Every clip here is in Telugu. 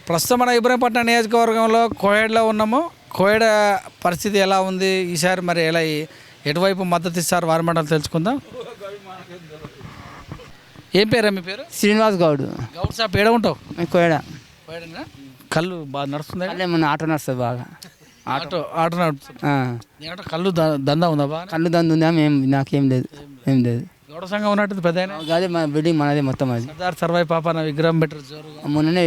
ప్రస్తుతం మన ఇబ్రహీంపట్నం నియోజకవర్గంలో కోయేడ్లో ఉన్నాము. కోయేడ పరిస్థితి ఎలా ఉంది ఈసారి, మరి ఎలా ఎటువైపు మద్దతు ఇస్తారు వారి మండలం తెలుసుకుందాం. ఏం పేరా మీ పేరు? శ్రీనివాస్ గౌడ్. గౌడ్ సాబ్ ఏడ ఉంటావు? కోయడ. కోయేడనా? కళ్ళు బాగా నడుస్తుంది. అల్లే మొన్న ఆటో నడుస్తుంది బాగా. ఆటో నడుస్తుంది. కళ్ళు దందా ఉందా బాగా? కళ్ళు దందు ఉందా? నాకేం లేదు, ఏం లేదు. గౌడ సంఘం ఉన్నట్టు పెద్ద అదే మా బిల్డింగ్ మనదే మొత్తం. అది సర్దార్ సర్వాయి పాప నా విగ్రహం పెట్టారు జోరుగా. మొన్ననే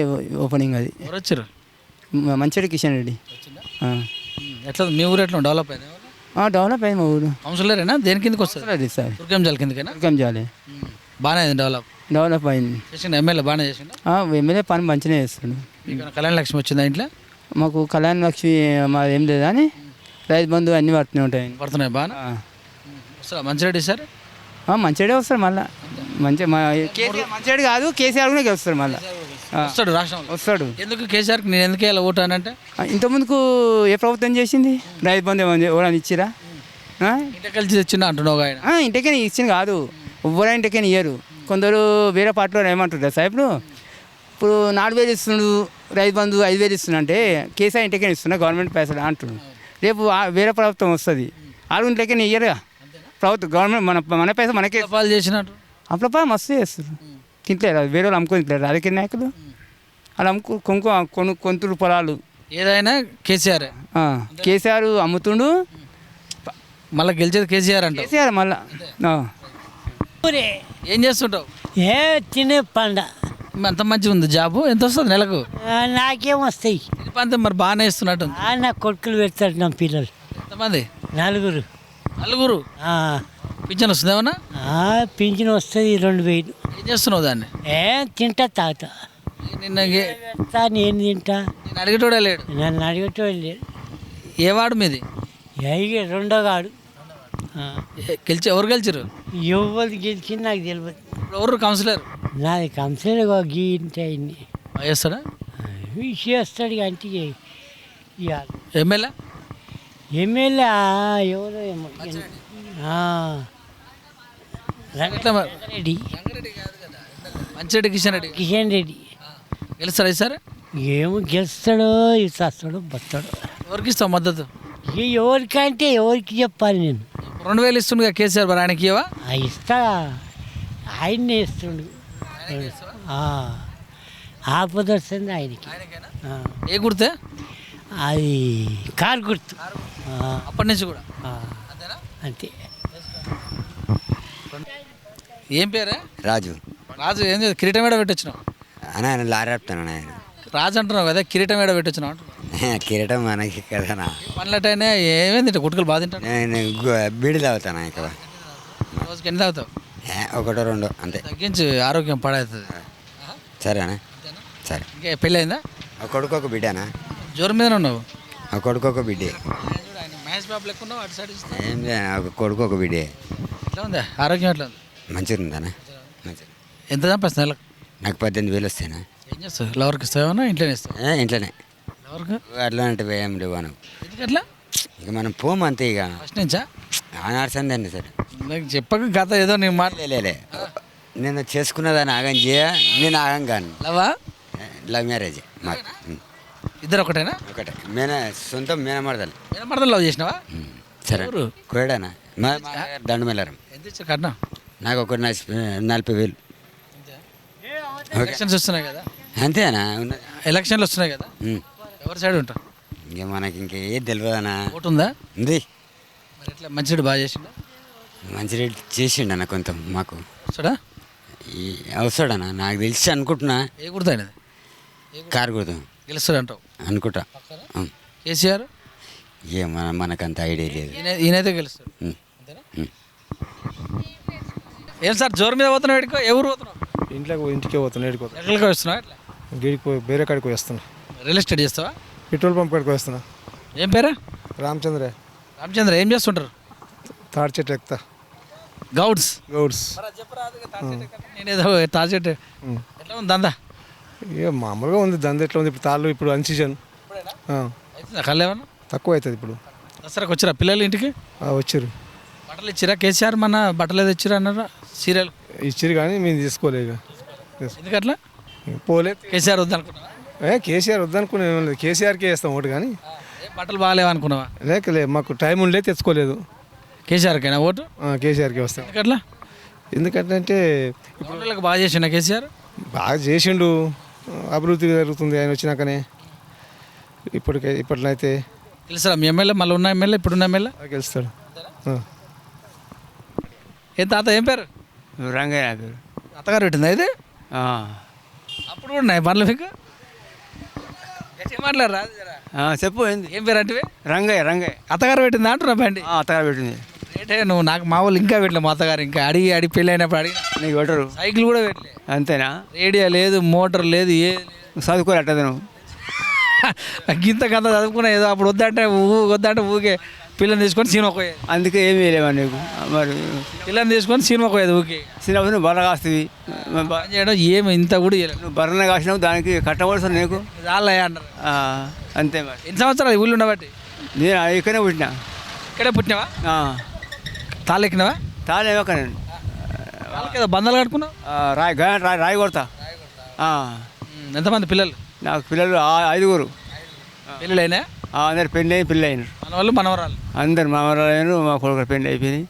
ఓపెనింగ్. అది ఎవరు వచ్చారు? మంచిరెడ్డి కిషన్ రెడ్డి. ఎట్లా మీ ఊరు ఎట్లా డెవలప్ అయింది? డెవలప్ అయింది మా ఊరు. కౌన్సిలరేనా? దేని కిందకి వస్తుంది సార్? దుర్గం జాలి కిందకేనా? దుర్గం జాలి. బాగానే అయింది, డెవలప్ అయింది. చేసిండు ఎమ్మెల్యే బాగానే చేసిండు. ఎమ్మెల్యే పని మంచిగా చేస్తాడు. మీకు కళ్యాణ లక్ష్మి వచ్చిందా ఇంట్లో? మాకు కళ్యాణ లక్ష్మి మాది ఏం లేదు కానీ రైతు బంధు అన్నీ పడుతూనే ఉంటాయి. పడుతున్నాయి బాగా. వస్తారా మంచిరెడ్డి సార్? మంచిడే వస్తాడు మళ్ళీ. కేసీఆర్ మంచిరెడ్డి కాదు, కేసీఆర్ కూడా వస్తాడు మళ్ళీ. వస్తాడు రాష్ట్రంలో వస్తాడు. ఎందుకు కేసీఆర్కి నేను ఎందుకు ఇలా ఓటు అని అంటే, ఇంతకుముందుకు ఏ ప్రభుత్వం చేసింది? రైతు బంధు ఎవరైనా ఇచ్చిరా? ఇంటికి కలిసి తెచ్చిండు అంటున్నావు ఆయన. ఇంటికైనా ఇచ్చింది కాదు, ఎవరైనా ఇంటికైనా ఇయ్యరు. కొందరు వేరే పార్టీలో ఏమంటారు సార్, ఇప్పుడు 4,000 ఇస్తుండు రైతు బంధు, 5,000 ఇస్తున్నా అంటే కేసీఆర్ ఇంటికైనా ఇస్తున్నా గవర్నమెంట్ పైసలు అంటున్నాడు. రేపు వేరే ప్రభుత్వం వస్తుంది, వాళ్ళు ఇంటికైనా ఇయ్యరుగా. ప్రభుత్వం గవర్నమెంట్ మన పైసలు మనకే పాలు చేసినట్టు అప్పుడప్పుడు మస్తు చేస్తారు. తింటలేరు, వేరే వాళ్ళు అమ్ముకొని తింటారు. రాజకీయ నాయకులు వాళ్ళు కొంతులు పొలాలు ఏదైనా కేసీఆర్. కేసీఆర్ అమ్ముతుండు, మళ్ళీ గెలిచేది కేసీఆర్ అంటే. కేసీఆర్ మళ్ళా ఏం చేస్తుంటావు? తినే పండ అంత మంచిగా ఉంది జాబు. ఎంత వస్తుంది నెలకు? నాకేం వస్తాయి అంతే మరి బాగానే ఇస్తున్నట్టు. నా కొడుకులు పెడతాడు నా పిల్లలు. ఎంతమంది? 4. పింఛన్ వస్తుంది ఏమన్నా? పింఛన్ వస్తుంది 2,000. ఏం చేస్తున్నావు దాన్ని? తింటా తాగుతా. నిన్న నేను తింటా. నేను అడిగేటోడే లేడు. నన్ను అడిగేటోడు లేడు. ఏ వాడు మీది? 2వ వాడు. ఎవరు గెలిచారు? ఎవరు గెలిచింది నాకు తెలియదు. ఎవరు కౌన్సిలర్? నాది కంసలు గీంటే చేస్తాడా? చేస్తాడు అంటే ఎమ్మెల్యే ఎమ్మెల్యే ఎవరో ఏమో రెడ్డి. మంచిరెడ్డి కిషన్ రెడ్డి గెలుస్తాడా ఈసారి? ఏమో గెలుస్తాడో ఇస్తాడో బస్తాడో. ఎవరికి ఇస్తావు మద్దతు? ఎవరికంటే ఎవరికి చెప్పాలి నేను? 2,000 ఇస్తుండగా కేసీఆర్, మరి ఆయనకి ఇవ్వవా? ఇస్తా, ఆయన్నే ఇస్తుండు. ఆపద వస్తుంది ఆయనకి. ఏ గుర్తే? అది కారు గుర్తు. అప్పటి నుంచి కూడా అంతే. ఏం పేరే? రాజు. రాజు ఏం చేసి కిరీటం ఏడ పెట్టొచ్చినావు? ఆయన లారీ ఆపుతాను. ఆయన రాజు అంటున్నావు కదా, కిరీటం ఏడ పెట్టొచ్చినావు అంటున్నావు. కిరీటం మనకి కదా. పనులటైనా ఏమేమి తింటా? గుట్టుకలు బాగా తింటాను. నేను బీడి తాగుతాను. ఇక్కడ రోజుకి ఎన్ని తాగుతావు? 1 2 అంతే. తగ్గించి ఆరోగ్యం పాడవుతుంది. సరేనా? సరే. ఇంకా పెళ్ళి అయిందా? ఒక కొడుకు ఒక బిడ్డనా? జ్వరం మీద ఉన్నావు? ఒక కొడుకు ఒక బిడ్డే. మహేష్ బాబు లెక్క ఉన్నావు, అటు సైడ్ ఏం ఒక కొడుకు ఒక బిడ్డే. ఎట్లా ఉందా ఆరోగ్యం? ఎట్లా ఉంది? మంచిగా ఉందానా? మంచిగా. ఎంత చంపేస్తా నెలకు? నాకు 18,000 వస్తాయినా. ఏం చేస్తావు? లవర్కి ఇస్తావేమన్నా ఇంట్లోనే ఇస్తావు? ఇంట్లోనే. లవర్కి అట్లా అంటే ఏం లేవు మనం. ఎందుకట్లా? ఇక మనం పోము అంతే. ఇక ఫస్ట్ నుంచా ఆనాడుసందండి సార్. నాకు చెప్పక కథ ఏదో నేను మాట్లాడలే. నేను చేసుకున్నదాన్ని ఆగం చేయ, నేను ఆగం కాను. లవ్ మ్యారేజ్ మాకు. ఇద్దరు ఒకటేనా? ఒకటే. సొంతం మేనమరదలు. మేనమరదలు లవ్ చేసినావా? సరే. కోయడానా? దండమేలారం. ఎంత ఇచ్చారు కట్నం? నాకు ఒక 40,000. ఎలక్షన్స్ వస్తున్నాయి కదా. అంతేనా? ఎలక్షన్లు వస్తున్నాయి కదా, ఎవరి సైడ్ ఉంటావు? ఇంక మనకి ఇంక ఏది తెలియదనా? ఓటు ఉందా? ఉంది. మరి ఎట్లా మంచిరెడ్డి బాగా చేసిండా? మంచిరెడ్డి చేసిండన్న కొంత మాకు. వస్తాడా? వస్తాడన్నా నాకు తెలిసి అనుకుంటున్నా. ఏ గుర్తు అయినది? కారు గుర్తు గెలుస్తాడు అంటావు అనుకుంటా. కేసీఆర్ మనకంత ఐడియా లేదు. ఈయనైతే గెలుస్తాడు. ఏం సార్ జోరు మీద పోతున్నావు? ఎడుకో ఏ ఊరు పోతున్నావు? ఇంటికే పోతున్నాను. ఎక్కడికి వస్తున్నావు? ఎట్లా గేడికి వేరే కాడికి వస్తున్నా. రియల్ ఎస్టేట్ చేస్తావా? పెట్రోల్ పంప్ కాడికి వస్తున్నా. ఏం పేరా? రామచంద్ర. ఏం చేస్తుంటారు? తాడి చెట్టు ఎక్కుతా. గౌడ్స్. నేనేదో తాడి చెట్టు. ఎట్లా ఉంది దందా? ఇక మామూలుగా ఉంది దంద. ఎట్లా ఉంది ఇప్పుడు? తాళ్ళు ఇప్పుడు అన్ సీజన్. కళ్ళు ఏమన్నా తక్కువ అవుతుంది ఇప్పుడు. దసరాకు వచ్చిరా పిల్లలు ఇంటికి? వచ్చారు. బట్టలు ఇచ్చిరా? కేసీఆర్ మన బట్టలు ఏదో ఇచ్చిరా అన్నారా? సీరియల్ ఇచ్చిరు కానీ మేము తీసుకోలేదు. ఎందుకట్లా? పోలేదు. కేసీఆర్ వద్దనుకున్నా? కేసీఆర్ వద్దనుకునే ఏం లేదు, కేసీఆర్కే వేస్తాం ఓటు కానీ ఏం బట్టలు బాగాలేవు అనుకున్నావా? లేకలే మాకు టైం ఉండే తెచ్చుకోలేదు. కేసీఆర్కైనా ఓటు కేసీఆర్కే వస్తాం. ఎందుకట్లా? ఎందుకంటే ఊళ్ళకి బాగా చేసిండ కేసీఆర్. బాగా చేసిండు, అభివృద్ధి జరుగుతుంది ఆయన వచ్చినాకనే. ఇప్పట్లో అయితే తెలుసా మీ ఎమ్మెల్యే, మళ్ళీ ఉన్న ఎమ్మెల్యే, ఇప్పుడున్న ఎమ్మెల్యే గెలుస్తాడు. ఏం తాత ఏం పేరు? రంగయ్య పేరు. అత్తగారు పెట్టిందా ఇది? అప్పుడు కూడా ఉన్నాయి పనులు మీకు? గట్టిగా మాట్లాడరా చెప్పు ఏంది? ఏం పేరు అంటే? రంగయ్య. అత్తగారు పెట్టిందా అంటున్నా బండి. అత్తగారు పెట్టింది. రేటే నువ్వు నాకు మా వాళ్ళు ఇంకా పెట్టలే, మా అత్తగారు ఇంకా అడిగి పెళ్ళి అయినప్పుడు అడిగిన. నీకు పెట్టరు? సైకిల్ కూడా పెట్టలే. అంతేనా? రేడియో లేదు, మోటార్ లేదు, ఏది లేదు. చదువుకోలేటది నువ్వు? గింత గంత చదువుకున్నా ఏదో అప్పుడు వద్దంటే ఊకే పిల్లని తీసుకొని సినిమా పోయేది. అందుకే ఏమీ లేవా నీకు? మరి పిల్లని తీసుకొని సినిమా పోయేది ఊకే. చిన్నప్పుడు నువ్వు బర్ర కాస్తుంది. పని చేయడం ఏమి ఇంత కూడా చేయలేదు. నువ్వు బర్రన కాసినావు, దానికి కట్టవలసిన నీకు చాలయ్యా అన్నారు. అంతే మరి. ఎన్ని సంవత్సరాలు ఊళ్ళు ఉండబట్టి? నేను ఇక్కడనే పుట్టినా. ఇక్కడే పుట్టినావా? తాళ్ళు ఎక్కినావా? తాళేమక్క నేను వాళ్ళకి ఏదో బంధాలు కట్టుకున్నావు. రాయి కొడతా. ఎంతమంది పిల్లలు? నాకు పిల్లలు 5 పెళ్ళిళ్ళైనా? అందరు పెళ్ళి అయిన పిల్లలు అయినారు. మన వాళ్ళు మనవరాలు అందరు మామరాలు అయినారు. మా కొడుకు పెళ్ళి అయిపోయినాయి.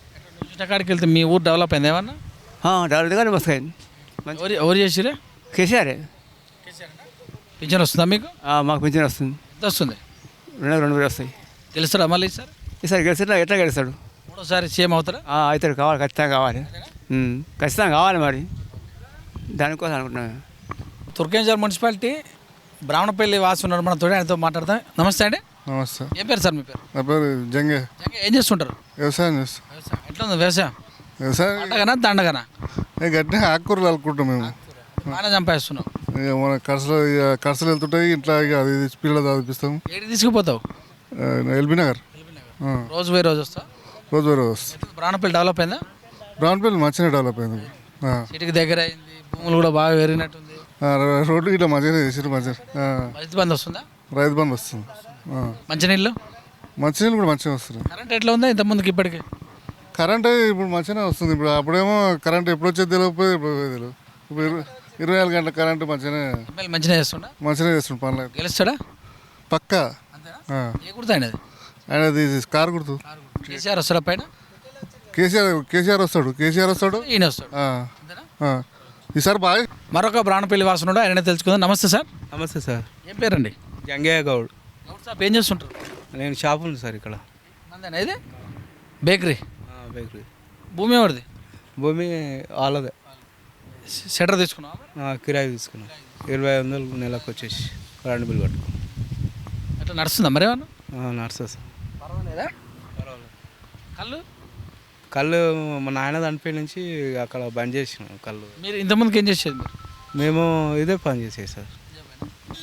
కాడికి వెళ్తే మీ ఊరు డెవలప్ అయింది ఏమన్నా? డెవలప్ కానీ మస్తు అయింది. ఎవరు చేసిరే? కేసీఆర్. పింఛన్ వస్తుందా మీకు? మాకు పింఛన్ వస్తుంది. ఎంత వస్తుంది? 2,000 వస్తాయి. గెలుస్తాడా మళ్ళీ ఈసారి? ఈసారి గెలిస్తాడు. ఎట్లా గెలుస్తాడు? మూడోసారి సీఎం అవుతారా? అవుతాడు. కావాలి, ఖచ్చితంగా కావాలి. ఖచ్చితంగా కావాలి. మరి దానికోసం అనుకుంటున్నాను. తుర్కేంజర్ మున్సిపాలిటీ బ్రాహ్మణపల్లి వాసి ఉన్నారు మనతో, ఆయనతో మాట్లాడతాం. నమస్తే అండి. నమస్తే. ఏం పేరు సార్ మీ పేరు? నా పేరు జంగే. ఏం చేస్తుంటారు? వ్యవసాయం చేస్తాం. వ్యవసాయం ఎట్లా ఉంది వ్యవసాయం? వ్యవసాయం పంటగనా దండగనా? గట్టిగా ఆకుకూరలు అలుకుంటాం మేము. బాగానే చంపేస్తున్నాం. ఇక మన ఖర్చులు వెళ్తుంటాయి ఇంట్లో. ఇక అది పిల్లలు చదివిస్తాం. ఏడికి తీసుకుపోతావు? ఎల్బీ నగర్. రోజు పోయి రోజు వస్తా? రోజు వేరే వస్తాం. బ్రాహ్మణపల్లి డెవలప్ అయిందా? బ్రాహ్మణపల్లి మంచిగా డెవలప్ అయింది. సిటీకి దగ్గర అయింది, భూములు కూడా బాగా పెరిగినట్టుంది. రోడ్డు ఇట్లా మంచిగా చేసారు. మంచిగా రైతు బంధు వస్తుందా? రైతు బంధు వస్తుంది. మంచినీళ్ళు మంచినీళ్ళు కూడా మంచిగా వస్తుంది. కరెంట్ ఎట్లా ఉందా ఇంత ముందుకి ఇప్పటికి? కరెంట్ ఇప్పుడు మంచిగానే వస్తుంది. ఇప్పుడు అప్పుడేమో కరెంట్ ఎప్పుడు వచ్చేది తెలియకపోతే ఇప్పుడు తెలియదు. ఇప్పుడు 24 గంటల కరెంట్ మంచిగానే మంచిగా చేస్తుందా? మంచిగా చేస్తుంది పనులు. గెలుస్తాడా పక్కా. ఏ గుర్తు ఆయన? ఆయన అది కారు గుర్తు. కేసీఆర్ వస్తాడా పైన? కేసీఆర్ వస్తాడు. ఈయన వస్తాడు. ఈసారి బాగా. మరొక బ్రాహ్మణపల్లి వాసనుడు, ఆయన తెలుసుకుందాం. నమస్తే సార్. నమస్తే సార్. ఏం పేరండి? జంగయ్య గౌడ్. సార్ ఏం చేస్తుంటారు? నేను షాప్ ఉంది సార్ ఇక్కడ. మందేనా ఇది? బేకరీ. బేకరీ. భూమి ఎవరిది? భూమి వాళ్ళదే. షటర్ తీసుకున్నావా? కిరాయి తీసుకున్నాం. 2500 నెలకు వచ్చేసి కరెంట్ బిల్ కట్టుకున్నాం. అట్లా నడుస్తుందా మరి ఏమన్నా? నడుస్తుంది సార్. పర్వాలేదా? పర్వాలేదు. కళ్ళు మా నాయన చనిపోయి నుంచి అక్కడ బంద్ చేసినాం కళ్ళు. మీరు ఇంతమందికి ఏం చేసేది? మీరు? మేము ఇదే పని చేసేది సార్.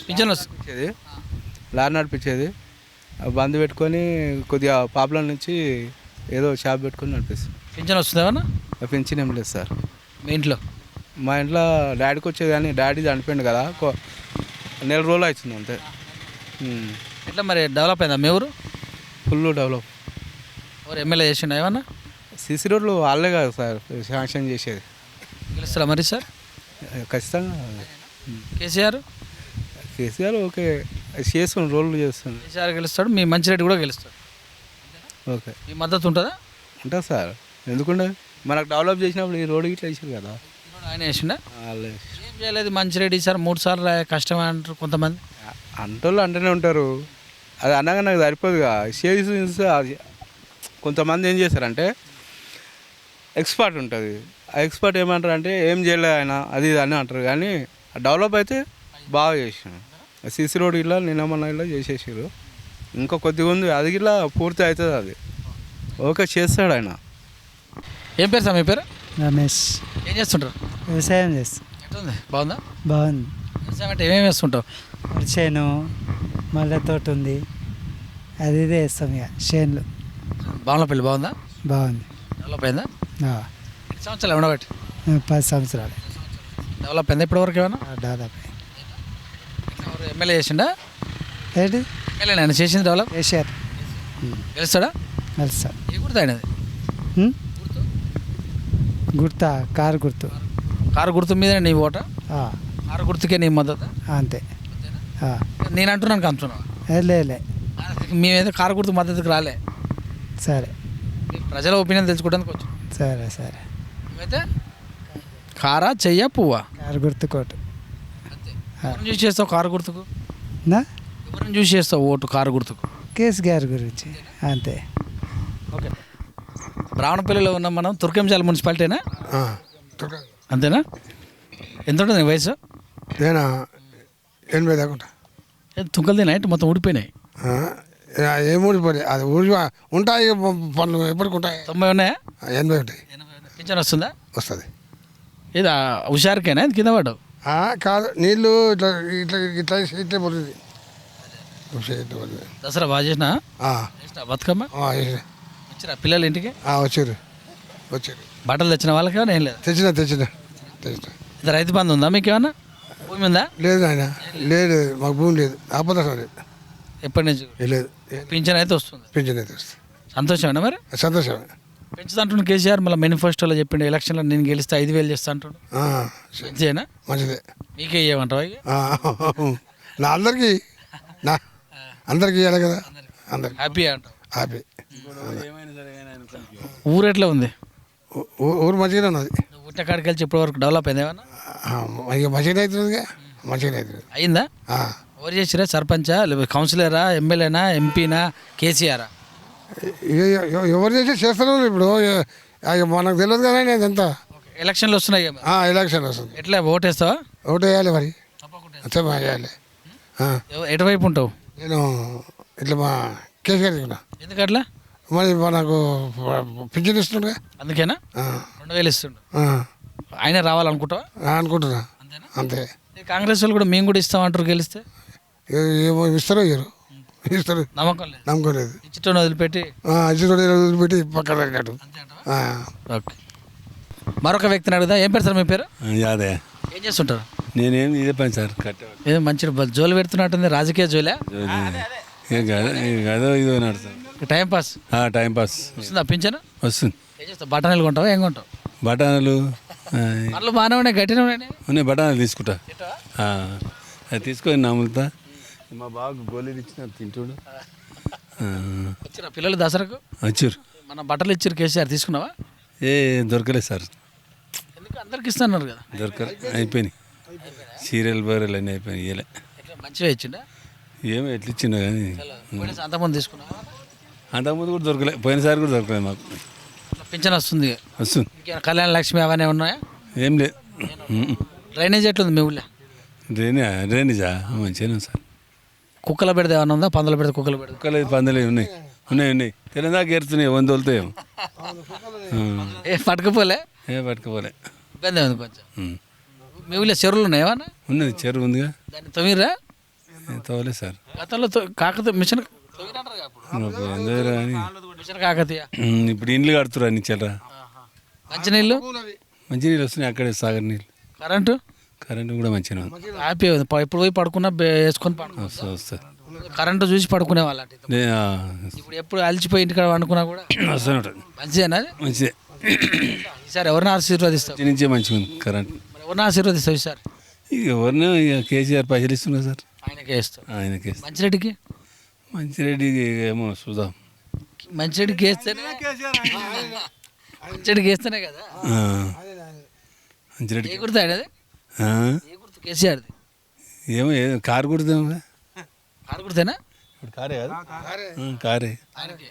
పింఛన్ వస్తుంది. వచ్చేది లారీ నడిపించేది. బంద్ పెట్టుకొని కొద్దిగా పాపులర్ నుంచి ఏదో షాప్ పెట్టుకొని నడిపిస్తాం. పింఛన్ వస్తుంది ఏమన్నా? పెన్షన్ ఏం లేదు సార్. మీ ఇంట్లో? మా ఇంట్లో డాడీకి వచ్చేది కానీ డాడీ చనిపోయింది కదా, 1 నెల రోజులు అవుతుంది అంతే. ఎట్లా మరి డెవలప్ అయిందా మీ ఊరు? Full develop. ఎవరు ఎమ్మెల్యే చేసిండా ఏమన్నా? సీసీ రోడ్లు వాళ్ళే కాదు సార్ శాంక్షన్ చేసేది. గెలుస్తారా మరి సార్? ఖచ్చితంగా. కేసీఆర్ ఓకే చేస్తున్నాడు, రోడ్లు చేస్తున్నాడు. కేసీఆర్ గెలుస్తాడు, మీ మంచిరెడ్డి కూడా గెలుస్తాడు. ఓకే. మీ మద్దతు ఉంటుందా? ఉంటుంది సార్. ఎందుకుంటే మనకు డెవలప్ చేసినప్పుడు ఈ రోడ్డు ఇట్లా వేసారు కదా. ఆయన వేసిండా? వాళ్ళే. ఏం చేయలేదు మంచిరెడ్డి సార్ 3 సార్లు కష్టం అంటారు కొంతమంది. అంటోళ్ళు అంటూనే ఉంటారు. అది అనగా నాకు సరిపోదుగా. చేసి కొంతమంది ఏం చేస్తారంటే ఎక్స్పర్ట్ ఉంటుంది. ఆ ఎక్స్పర్ట్ ఏమంటారు అంటే ఏం చేయలేదు ఆయన అది ఇది అని అంటారు. కానీ డెవలప్ అయితే బాగా చేసినాం. సీసీ రోడ్ ఇలా నిన్న ఇలా చేసేసారు. ఇంకా కొద్దిగా ఉంది, అది ఇలా పూర్తి అవుతుంది. అది ఓకే చేస్తాడు ఆయన. ఏం పేరు సార్ మీ పేరు? రమేష్. ఏం చేస్తుంటారు? వ్యవసాయం చేస్తాం. ఎట్లుంది? బాగుందా? బాగుంది. వ్యవసాయం అంటే ఏమేమి వేస్తుంటావు? చేను, మల్లె తోట ఉంది, అది ఇదే వేస్తాం. ఇక చేనులు. బాగుంది. బాగుందా? బాగుంది. డెవలప్ అయిందా? 2 సంవత్సరాలు ఉండబట్టి? 10 సంవత్సరాలు. డెవలప్ అయిందా ఇప్పటి వరకు ఏమన్నా? డెవలప్ అయింది. ఎమ్మెల్యే చేసిండా? ఏంటి? ఎమ్మెల్యే ఆయన చేసింది డెవలప్? కేసీఆర్ గెలుస్తాడా? గెలుస్తాడు. ఏ గుర్తు ఆయనది? గుర్తా? కారు గుర్తు. కారు గుర్తు మీద నీ ఓట? ఆ, కారు గుర్తుకే నీ మద్దతు? అంతే. నేను అంటున్నాను అంటున్నాను లేలే మేమేదో కారు గుర్తు మద్దతుకు రాలే, సరే ప్రజల ఒపీనియన్ తెలుసుకోవడానికి వచ్చాం. సరే సరే అయితే కారా చెయ్య పువ్వా కారు గుర్తు కోటు ఎవరిని చూసి చేస్తావు కారు గుర్తుకు? నా ఎవరిని చూసి చేస్తావు ఓటు కారు గుర్తుకు? కేసీఆర్ గురించి అంతే. ఓకే, బ్రాహ్మణపల్లిలో ఉన్నాం మనం. తుర్కెంచాల మున్సిపాలిటీనా? అంతేనా? ఎంత ఉంటుంది నీ వయసు? నేను 80 దాకా ఉంటా. తుంకలు తినాయి మొత్తం ఊడిపోయినాయి. ఏం ఊడిపోయి అది ఊడి ఉంటాయి పనులు ఎప్పటికి ఉంటాయి. 90 ఉన్నాయా? 80 ఉంటాయి. పింఛన్ వస్తుందా? వస్తుంది. ఇది హుషారుకేనా ఇది కింద పడ్డావు? కాదు, నీళ్ళు ఇట్లా ఇట్లా ఇట్లా ఇట్లా పడుతుంది. దసరా బాగా చేసినా బతుకమ్మ వచ్చిరా పిల్లలు ఇంటికి? వచ్చారు. బట్టలు తెచ్చిన వాళ్ళకి ఏమైనా? ఏం లేదు. తెచ్చిన ఇది రైతు బంధు ఉందా మీకు? ఏమన్నా భూమి ఉందా? లేదు ఆయన, లేదు మాకు భూమి లేదు. ఆపదం లేదు. ఎప్పటి నుంచి? లేదు. పింఛన్ అయితే వస్తుంది. పింఛన్ అయితే వస్తుంది. సంతోషమేనా మరి? సంతోషమే. పెంచుతుంటుండు కేసీఆర్. మళ్ళీ మేనిఫెస్టోలో చెప్పిండు ఎలక్షన్లో నేను గెలిస్తే 5,000 చేస్తా అంటుండు. మంచిదేనా? మంచిదే. మీకే ఇవ్వమంటావా? నా అందరికి ఇవ్వాలి కదా. అందరికి హ్యాపీ అంటావు? హ్యాపీ. ఊరు ఎట్లా ఉంది? ఊరు మంచిగానే ఉన్నది. పుట్టిన కాడికి వెళ్ళి ఇప్పటి వరకు డెవలప్ అయింది ఏమన్నా? ఇక మంచిగానే అవుతుంది. మంచిగానే అవుతుంది. అయిందా? ఎవరు చేసిరా? సర్పంచా, కౌన్సిలరా, ఎమ్మెల్యేనా, ఎంపీనా, కేసీఆరా? ఎవరు చేస్తారు ఇప్పుడు. మనకు తెలియదు కదా అదంతా. ఎలక్షన్లు వస్తున్నాయి. ఎలక్షన్ వస్తుంది. ఎట్లా ఓటేస్తావా? ఓటు వేయాలి మరి. వేయాలి. ఎటువైపు ఉంటావు? నేను ఇట్లా మా కేసీఆర్ ఉన్నా. ఎందుకట్లా? మరి మనకు పింఛన్ ఇస్తుండగా అందుకేనా? 2,000 ఇస్తుండు. ఆయన రావాలనుకుంటావా? అనుకుంటున్నా. అంతే. కాంగ్రెస్ వాళ్ళు కూడా మేము కూడా ఇస్తామంటారు గెలిస్తే. ఏమో ఇస్తారో ఇస్తారు. నమ్మకం లేదు. నమ్మకం లేదు. ఇచ్చిటోని వదిలిపెట్టి వదిలిపెట్టి పక్కన పెట్టినట్టు. ఓకే, మరొక వ్యక్తిని అడుగుదా. ఏం పేరు సార్ మీ పేరు? అదే ఏం చేస్తుంటారు? నేనేం ఇదే పని సార్. ఏదో మంచి జోలు పెడుతున్నట్టుంది. రాజకీయ జోలే? అదో ఇదో నడుస్తాను. Time pass. Time pass. వస్తుందా పింఛను? వస్తుంది. ఏం చేస్తావు? బఠానీలు కొంటావా? ఏం కొంటావు? బఠానీలు పళ్ళు బాగానే ఉన్నాయి, గట్టిగా ఉన్నాయి. బఠానీలు తీసుకుంటా. అది తీసుకొని నమ్ములుతా. మా బాబు గోళీలు ఇచ్చిన తింటుడు. వచ్చిరా పిల్లలు దసరాకు? వచ్చారు. మన బట్టలు ఇచ్చారు కేసీఆర్, తీసుకున్నావా? దొరకలేదు సార్. ఎందుకు? అందరికి ఇస్తున్నారు కదా. అయిపోయినాయి. సీరియల్ బర్రెలు అన్నీ అయిపోయినాయి. ఇయ్యలే. మంచిగా ఇచ్చిండా? ఏమో ఎట్లా ఇచ్చిండో కానీ అంతకుముందు తీసుకున్నావా? అంతకుముందు కూడా దొరకలేదు. పోయినసారి కూడా దొరకలేదు మాకు. పింఛన్ వస్తుంది. వస్తుంది. కళ్యాణ లక్ష్మి అవన్నీ ఉన్నాయా? ఏం లేదు. డ్రైనేజ్ ఎట్లుంది మీ ఊళ్ళో? డ్రైనేజా మంచిగానే సార్. కుక్కల పెడితే ఏమన్నా ఉందా? పందులు పెడితే కుక్కలు పెడితే? కుక్కలు పందులు ఉన్నాయి. తెలంగాణ ఏరుతున్నాయి. 100 తోలుతాయి. పట్టుకుపోలే? పట్టుకుపోలే. ఇబ్బంది ఉంది కొంచెం. మీ ఊళ్ళో చెరువులు ఉన్నాయా? ఉన్నది. చెరువు ఉందిగా. దాన్ని తవ్విరా? తవ్వలేదు సార్. గతంలో కాకతీయ మిషన్ మిషన్ కాకతీయ. ఇప్పుడు ఇండ్లు కడుతురా నిచ్చలరా. మంచినీళ్ళు వస్తున్నాయి. అక్కడే సాగర్ నీళ్ళు. కరెంటు కూడా మంచిగా ఉంది. హ్యాపీ ఉంది. ఇప్పుడు పోయి పడుకున్నా వేసుకొని వస్తుంది. కరెంటు చూసి పడుకునే వాళ్ళ. ఇప్పుడు ఎప్పుడు అలిచిపోయి ఇంటికాడ వండుకున్నా కూడా వస్తుంది. మంచిదేనా? మంచిదే. ఈసారి ఎవరిని ఆశీర్వదిస్తావు? నుంచే మంచిగా ఉంది కరెంట్. ఎవరిని ఆశీర్వదిస్తావు ఈసారి? ఎవరిని కేసీఆర్ పైసలు ఇస్తున్నారు సార్. ఆయనకే ఇస్తావు. ఆయనకే. మంచిరెడ్డికి? మంచిరెడ్డికి ఏమో చూద్దాం. మంచిరెడ్డికి వేస్తేనే కదా. మంచిరెడ్డి ఏ గుర్తు ఆయనది? ఏ గుర్తు కేసీఆర్ది? ఏమో కారు కుడతాం. కారు గుర్తేనా? ఇప్పుడు కారే కదా. కారే. ఆయనకి